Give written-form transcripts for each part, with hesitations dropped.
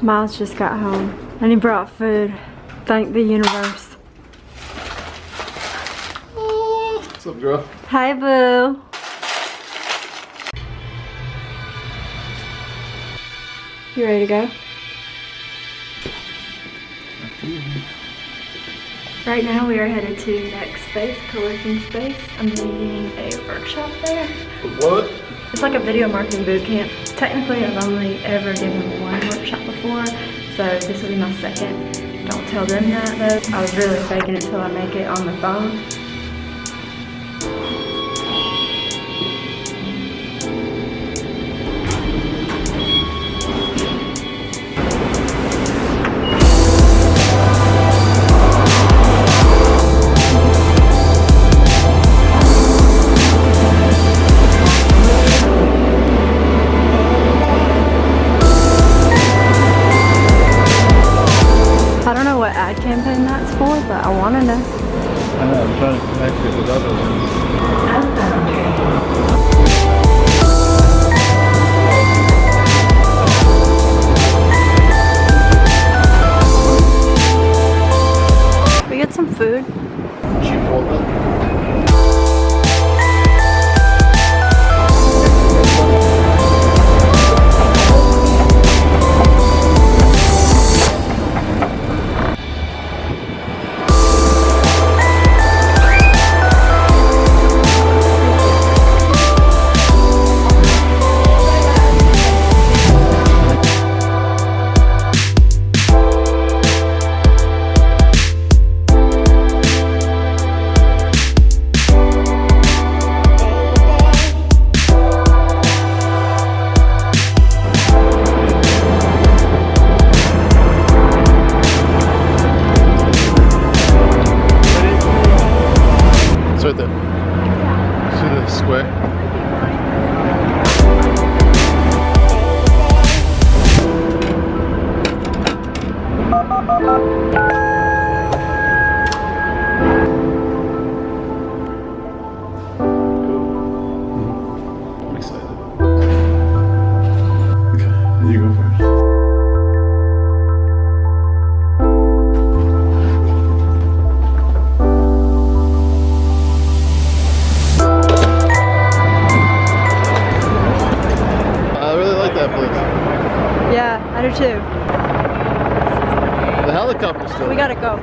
Miles just got home and he brought food. Thank the universe. Oh, what's up, girl? Hi, boo. You ready to go? Right now we are headed to Next Space, co-working space. I'm leading a workshop there. What? It's like a video marketing boot camp. Technically, I've only ever given one workshop before, so this will be my second. Don't tell them that though. I was really faking it till I make it on the phone. I don't know what ad campaign that's for, but I want to know. I know, I'm trying to connect it with other ones. We get some food. Chipotle. It's right there. See the square? I'm excited. Okay, you go first. I really like that place. Yeah, I do too. The helicopter's still. We gotta go.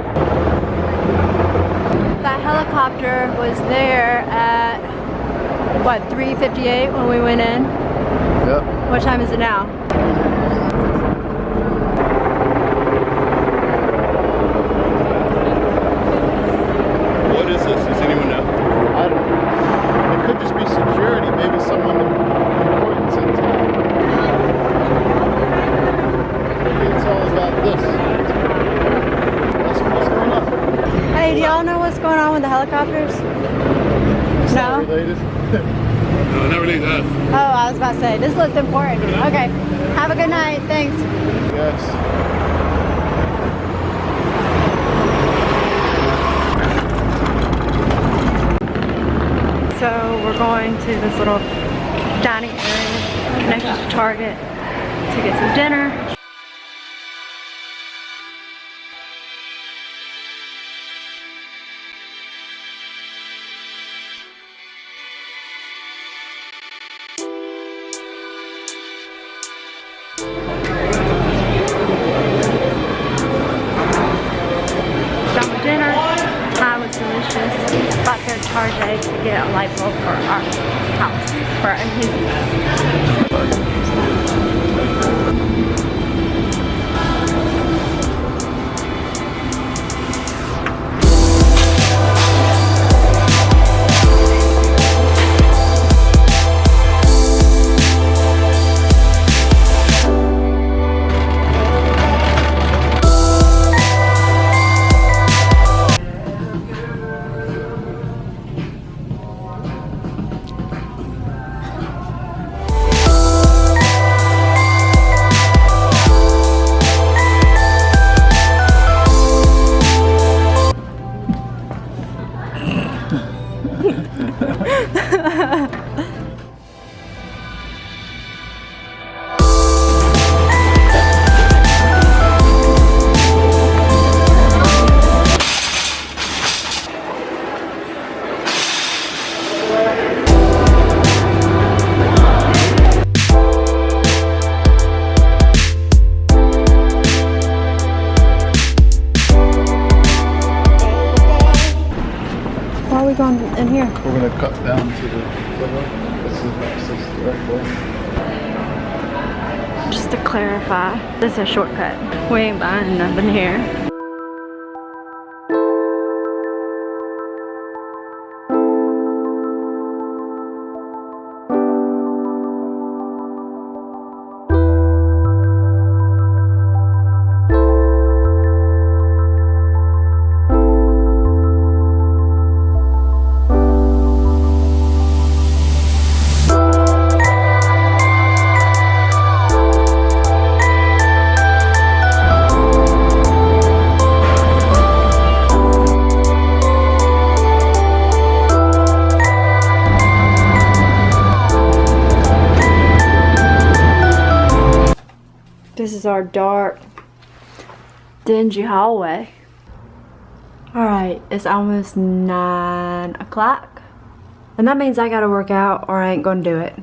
That helicopter was there at, what, 3:58 when we went in? Yep. What time is it now? What is this? Does anyone know? I don't know. It could just be security. Maybe someone important's in town. Maybe it's all about this. What's going on? Hey, do y'all know what's going on with the helicopters? It's not No? related. No, not related to us. Oh, I was about to say, this looks important. Okay, have a good night, thanks. Yes. So we're going to this little dining area connected to Target to get some dinner. Got my dinner. Pie was delicious. Got there to Target to get a light bulb for our house, for his. We're gonna cut down to the this is access directly. Just to clarify, this is a shortcut. We ain't buying nothing here. This is our dark, dingy hallway. Alright, it's almost 9 o'clock. And that means I gotta work out or I ain't gonna do it.